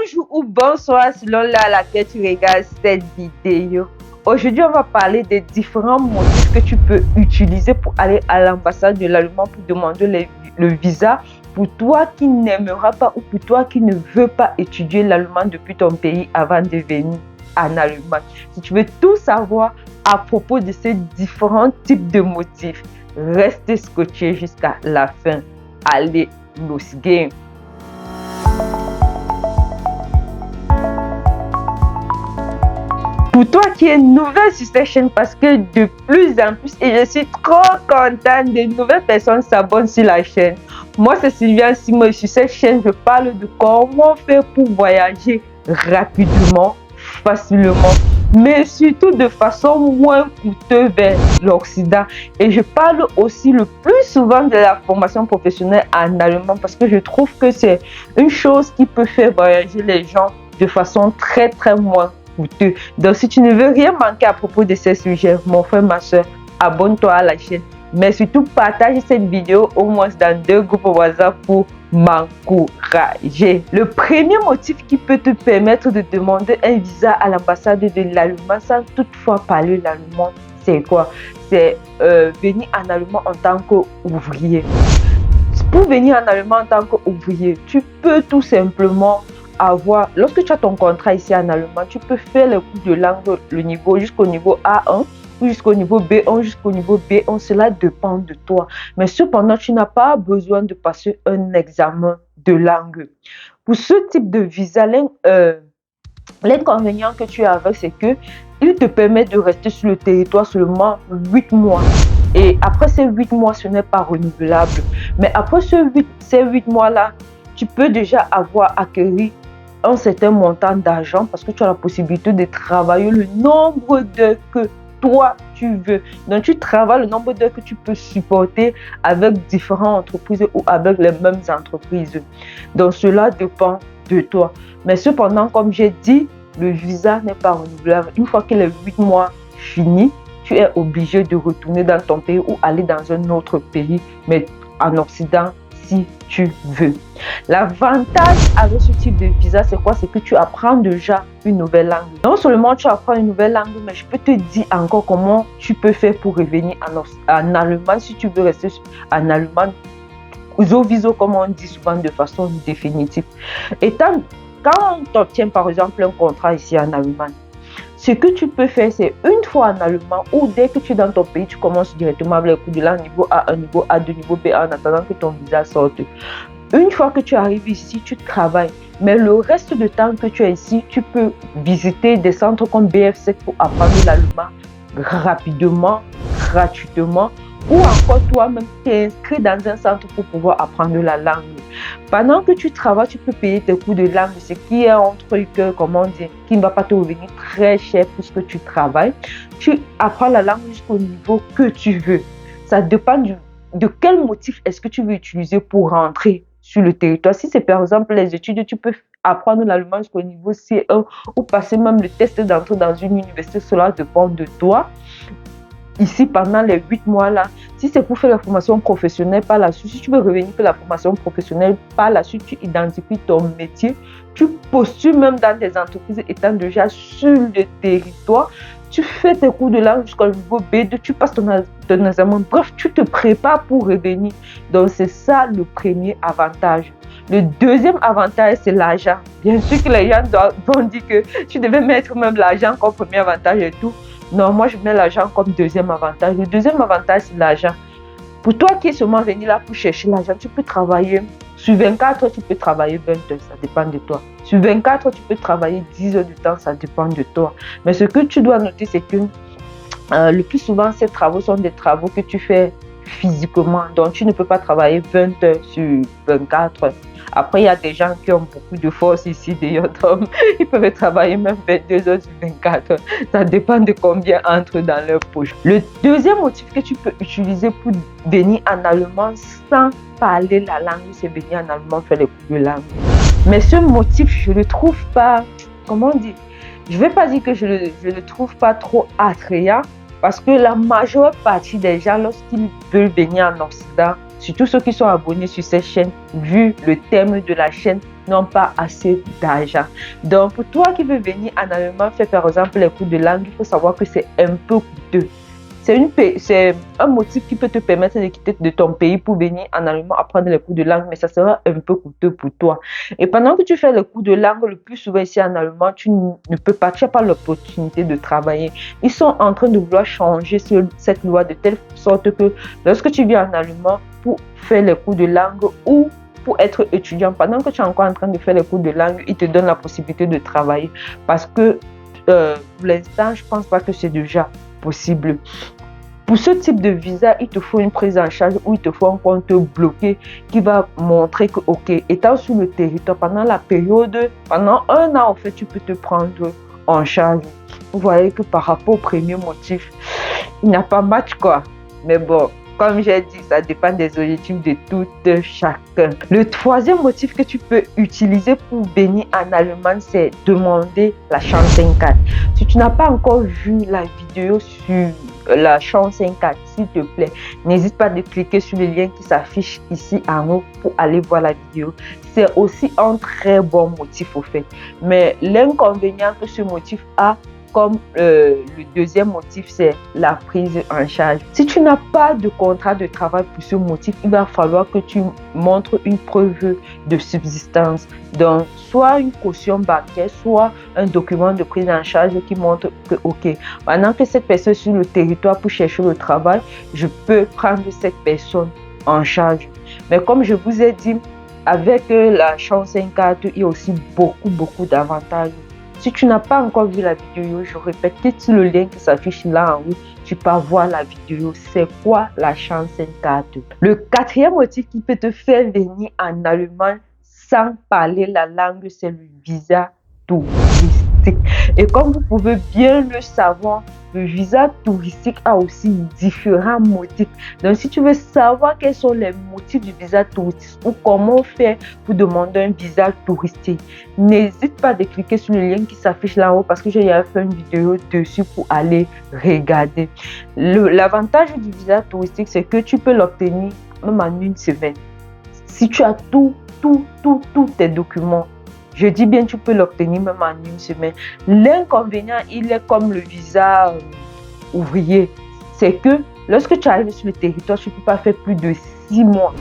Bonjour ou bonsoir selon l'heure à laquelle tu regardes cette vidéo. Aujourd'hui, on va parler des différents motifs que tu peux utiliser pour aller à l'ambassade de l'Allemagne pour demander le visa pour toi qui n'aimeras pas ou pour toi qui ne veux pas étudier l'allemand depuis ton pays avant de venir en Allemagne. Si tu veux tout savoir à propos de ces différents types de motifs, reste scotché jusqu'à la fin. Allez, los game! Pour toi qui es nouvelle sur cette chaîne, parce que de plus en plus, et je suis trop contente, de nouvelles personnes s'abonnent sur la chaîne. Moi, c'est Sylviane Simo. Sur cette chaîne, je parle de comment faire pour voyager rapidement, facilement, mais surtout de façon moins coûteuse vers l'Occident. Et je parle aussi le plus souvent de la formation professionnelle en allemand parce que je trouve que c'est une chose qui peut faire voyager les gens de façon très moins coûteux. Donc si tu ne veux rien manquer à propos de ces sujets, mon frère, ma soeur, abonne-toi à la chaîne. Mais surtout, partage cette vidéo au moins dans 2 groupes WhatsApp pour m'encourager. Le premier motif qui peut te permettre de demander un visa à l'ambassade de l'Allemagne sans toutefois parler l'allemand, c'est quoi? C'est venir en Allemagne en tant qu'ouvrier. Pour venir en Allemagne en tant qu'ouvrier, tu peux tout simplement avoir, lorsque tu as ton contrat ici en Allemagne, tu peux faire les cours de langue, le niveau jusqu'au niveau A1, ou jusqu'au niveau B1, jusqu'au niveau B1, cela dépend de toi. Mais cependant, tu n'as pas besoin de passer un examen de langue. Pour ce type de visa, l'inconvénient que tu as avec, c'est que il te permet de rester sur le territoire seulement 8 mois. Et après ces 8 mois, ce n'est pas renouvelable. Mais après ces 8 mois-là, tu peux déjà avoir acquis un certain montant d'argent parce que tu as la possibilité de travailler le nombre d'heures que toi tu veux. Donc tu travailles le nombre d'heures que tu peux supporter avec différentes entreprises ou avec les mêmes entreprises. Donc cela dépend de toi. Mais cependant, comme j'ai dit, le visa n'est pas renouvelable. Une fois que les 8 mois finis, tu es obligé de retourner dans ton pays ou aller dans un autre pays, mais en Occident, si tu veux. L'avantage avec ce type de visa, c'est quoi? C'est que tu apprends déjà une nouvelle langue. Non seulement tu apprends une nouvelle langue, mais je peux te dire encore comment tu peux faire pour revenir en Allemagne si tu veux rester en Allemagne. Viso, comme on dit souvent de façon définitive. Quand on obtient par exemple un contrat ici en Allemagne, ce que tu peux faire, c'est une fois en allemand ou dès que tu es dans ton pays, tu commences directement avec les cours de langue niveau A1, niveau A2, niveau B1 en attendant que ton visa sorte. Une fois que tu arrives ici, tu travailles. Mais le reste du temps que tu es ici, tu peux visiter des centres comme BF7 pour apprendre l'allemand rapidement, gratuitement, ou encore toi-même t'inscris dans un centre pour pouvoir apprendre la langue. Pendant que tu travailles, tu peux payer tes cours de langue, ce qui est un truc, comment dire, qui ne va pas te revenir très cher puisque tu travailles. Tu apprends la langue jusqu'au niveau que tu veux. Ça dépend de quel motif est-ce que tu veux utiliser pour rentrer sur le territoire. Si c'est par exemple les études, tu peux apprendre l'allemand jusqu'au niveau C1 ou passer même le test d'entrée dans une université, cela dépend de toi. Ici, pendant les 8 mois là, si c'est pour faire la formation professionnelle par la suite, si tu veux revenir faire la formation professionnelle par la suite, tu identifies ton métier, tu postules même dans des entreprises étant déjà sur le territoire, tu fais tes cours de langue jusqu'au niveau B2, tu passes ton examen, bref, tu te prépares pour revenir. Donc c'est ça le premier avantage. Le deuxième avantage, c'est l'argent. Bien sûr que les gens vont dire que tu devais mettre même l'argent comme premier avantage et tout. Non, moi je mets l'argent comme deuxième avantage. Le deuxième avantage, c'est l'argent. Pour toi qui es seulement venu là pour chercher l'argent, tu peux travailler. Sur 24 heures, tu peux travailler 20 heures, ça dépend de toi. Sur 24 heures, tu peux travailler 10 heures de temps, ça dépend de toi. Mais ce que tu dois noter, c'est que le plus souvent, ces travaux sont des travaux que tu fais physiquement. Donc, tu ne peux pas travailler 20 heures sur 24 heures. Après, il y a des gens qui ont beaucoup de force ici, d'ailleurs, donc ils peuvent travailler même 22 heures sur 24 heures. Ça dépend de combien entre dans leur poche. Le deuxième motif que tu peux utiliser pour venir en allemand sans parler la langue, c'est venir en allemand faire les cours de langue. Mais ce motif, je ne le trouve pas, comment dire, je ne vais pas dire que je le trouve pas trop attrayant parce que la majeure partie des gens, lorsqu'ils veulent venir en Occident, surtout ceux qui sont abonnés sur cette chaîne, vu le thème de la chaîne, n'ont pas assez d'argent. Donc, pour toi qui veux venir en Allemagne faire par exemple les cours de langue, il faut savoir que c'est un peu coûteux. C'est un motif qui peut te permettre de quitter de ton pays pour venir en Allemagne apprendre les cours de langue, mais ça sera un peu coûteux pour toi. Et pendant que tu fais les cours de langue, le plus souvent ici en Allemagne, tu ne peux pas, tu n'as pas l'opportunité de travailler. Ils sont en train de vouloir changer cette loi de telle sorte que lorsque tu viens en Allemagne pour faire les cours de langue ou pour être étudiant, pendant que tu es encore en train de faire les cours de langue, ils te donnent la possibilité de travailler parce que pour l'instant, je ne pense pas que c'est déjà possible. Pour ce type de visa, il te faut une prise en charge ou il te faut un compte bloqué qui va montrer que, ok, étant sur le territoire pendant la période, pendant 1 an, en fait, tu peux te prendre en charge. Vous voyez que par rapport au premier motif, il n'y a pas match, quoi. Mais bon, comme j'ai dit, ça dépend des objectifs de tout chacun. Le troisième motif que tu peux utiliser pour venir en Allemagne, c'est demander la Chancen-Card. Si tu n'as pas encore vu la vidéo sur la Chancen-Card, s'il te plaît, n'hésite pas de cliquer sur le lien qui s'affiche ici en haut pour aller voir la vidéo. C'est aussi un très bon motif au fait. Mais l'inconvénient que ce motif a, comme le deuxième motif, c'est la prise en charge. Si tu n'as pas de contrat de travail pour ce motif, il va falloir que tu montres une preuve de subsistance. Donc, soit une caution bancaire, soit un document de prise en charge qui montre que, ok, pendant que cette personne est sur le territoire pour chercher le travail, je peux prendre cette personne en charge. Mais comme je vous ai dit, avec la Chancen-Card, il y a aussi beaucoup d'avantages. Si tu n'as pas encore vu la vidéo, je répète, clique sur le lien qui s'affiche là en haut, tu peux voir la vidéo. C'est quoi la Chancen-Card? Le quatrième motif qui peut te faire venir en Allemagne sans parler la langue, c'est le visa touristique. Et comme vous pouvez bien le savoir, le visa touristique a aussi différents motifs. Donc, si tu veux savoir quels sont les motifs du visa touristique ou comment faire pour demander un visa touristique, n'hésite pas de cliquer sur le lien qui s'affiche là-haut parce que j'ai fait une vidéo dessus pour aller regarder. L'avantage du visa touristique, c'est que tu peux l'obtenir même en 1 semaine. Si tu as tous tes documents, je dis bien, tu peux l'obtenir même en 1 semaine. L'inconvénient, il est comme le visa ouvrier. C'est que lorsque tu arrives sur le territoire, tu ne peux pas faire plus de 6 mois.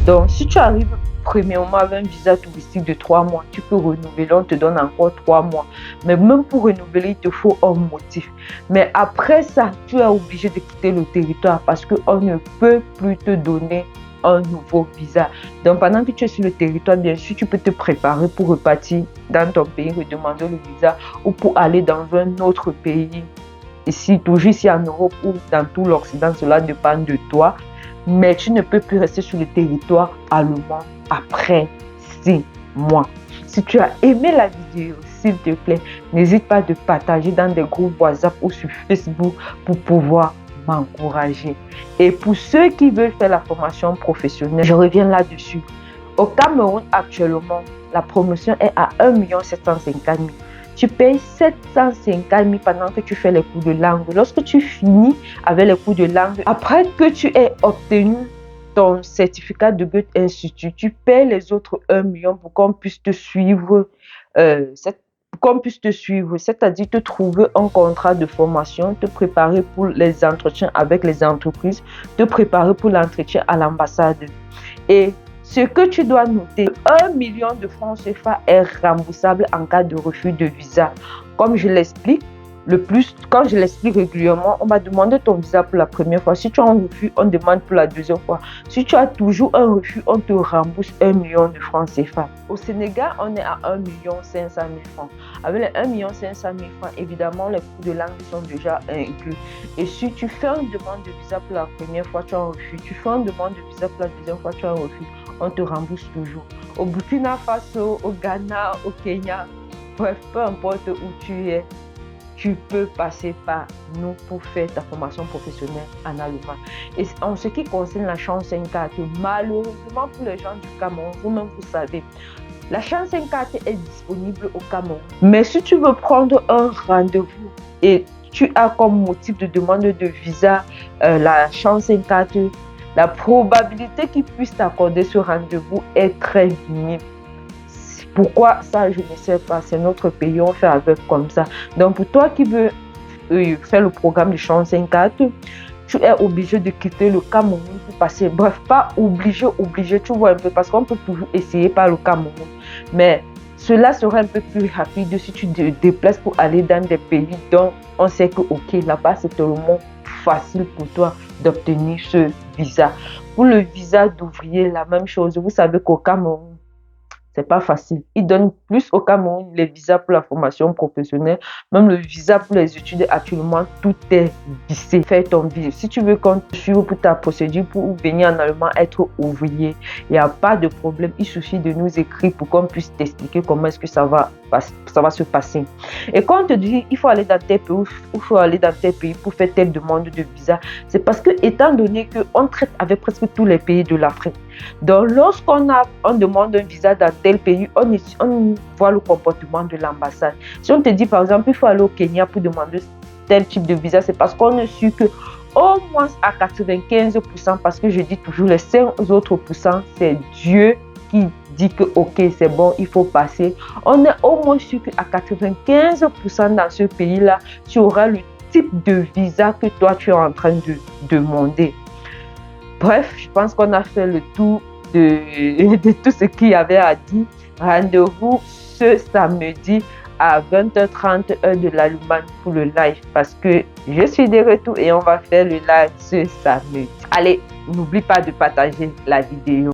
Donc, si tu arrives premièrement avec un visa touristique de 3 mois, tu peux renouveler, on te donne encore 3 mois. Mais même pour renouveler, il te faut un motif. Mais après ça, tu es obligé de quitter le territoire parce qu'on ne peut plus te donner un nouveau visa. Donc, pendant que tu es sur le territoire, bien sûr, tu peux te préparer pour repartir dans ton pays, redemander le visa ou pour aller dans un autre pays, ici, toujours ici en Europe ou dans tout l'Occident, cela dépend de toi. Mais tu ne peux plus rester sur le territoire allemand après 6 mois. Si tu as aimé la vidéo, s'il te plaît, n'hésite pas de partager dans des groupes WhatsApp ou sur Facebook pour pouvoir m'encourager. Et pour ceux qui veulent faire la formation professionnelle, je reviens là-dessus. Au Cameroun, actuellement, la promotion est à 1 750 000. Tu payes 750 000 pendant que tu fais les cours de langue. Lorsque tu finis avec les cours de langue, après que tu aies obtenu ton certificat de Goethe Institut, tu payes les autres 1 million pour qu'on puisse te suivre c'est-à-dire te trouver un contrat de formation, te préparer pour les entretiens avec les entreprises, te préparer pour l'entretien à l'ambassade. Et ce que tu dois noter, 1 million de francs CFA est remboursable en cas de refus de visa. Comme je l'explique, quand je l'explique régulièrement, on va demander ton visa pour la première fois. Si tu as un refus, on demande pour la deuxième fois. Si tu as toujours un refus, on te rembourse 1 million de francs CFA. Au Sénégal, on est à 1 500 000 francs. Avec les 1 500 000 francs, évidemment, les coûts de langue sont déjà inclus. Et si tu fais une demande de visa pour la première fois, tu as un refus. Tu fais une demande de visa pour la deuxième fois, tu as un refus. On te rembourse toujours. Au Burkina Faso, au Ghana, au Kenya, bref, peu importe où tu es, tu peux passer par nous pour faire ta formation professionnelle en allemand. Et en ce qui concerne la Chancen-Card, malheureusement pour les gens du Cameroun, vous-même vous savez, la Chancen-Card est disponible au Cameroun. Mais si tu veux prendre un rendez-vous et tu as comme motif de demande de visa la Chancen-Card, la probabilité qu'ils puissent t'accorder ce rendez-vous est très minime. Pourquoi ça, je ne sais pas. C'est notre pays, on fait avec comme ça. Donc, pour toi qui veux faire le programme de Shanghai 4, tu es obligé de quitter le Cameroun pour passer. Bref, pas obligé, tu vois un peu, parce qu'on peut toujours essayer par le Cameroun. Mais cela serait un peu plus rapide si tu te déplaces pour aller dans des pays dont on sait que, ok, là-bas, c'est tellement facile pour toi d'obtenir ce visa. Pour le visa d'ouvrier, la même chose. Vous savez qu'au Cameroun, c'est pas facile. Ils donnent plus au Cameroun les visas pour la formation professionnelle, même le visa pour les études. Actuellement, tout est vissé. Fais ton visa. Si tu veux qu'on te suive pour ta procédure pour venir en Allemagne être ouvrier, il n'y a pas de problème. Il suffit de nous écrire pour qu'on puisse t'expliquer comment est-ce que ça va se passer. Et quand on te dit il faut aller dans tel pays, il faut aller dans tel pays pour faire telle demande de visa, c'est parce que, étant donné qu'on traite avec presque tous les pays de l'Afrique, donc lorsqu'on demande un visa dans tel pays, on voit le comportement de l'ambassade. Si on te dit par exemple il faut aller au Kenya pour demander tel type de visa, c'est parce qu'on est sûr que au moins à 95%, parce que je dis toujours les 5 autres pourcents, c'est Dieu qui dit que ok, c'est bon, il faut passer. On est au moins sûr qu'à 95% dans ce pays-là, tu auras le type de visa que toi tu es en train de demander. Bref, je pense qu'on a fait le tour de tout ce qu'il y avait à dire. Rendez-vous ce samedi à 20h30 heure de l'Allemagne pour le live, parce que je suis de retour et on va faire le live ce samedi. Allez, n'oublie pas de partager la vidéo.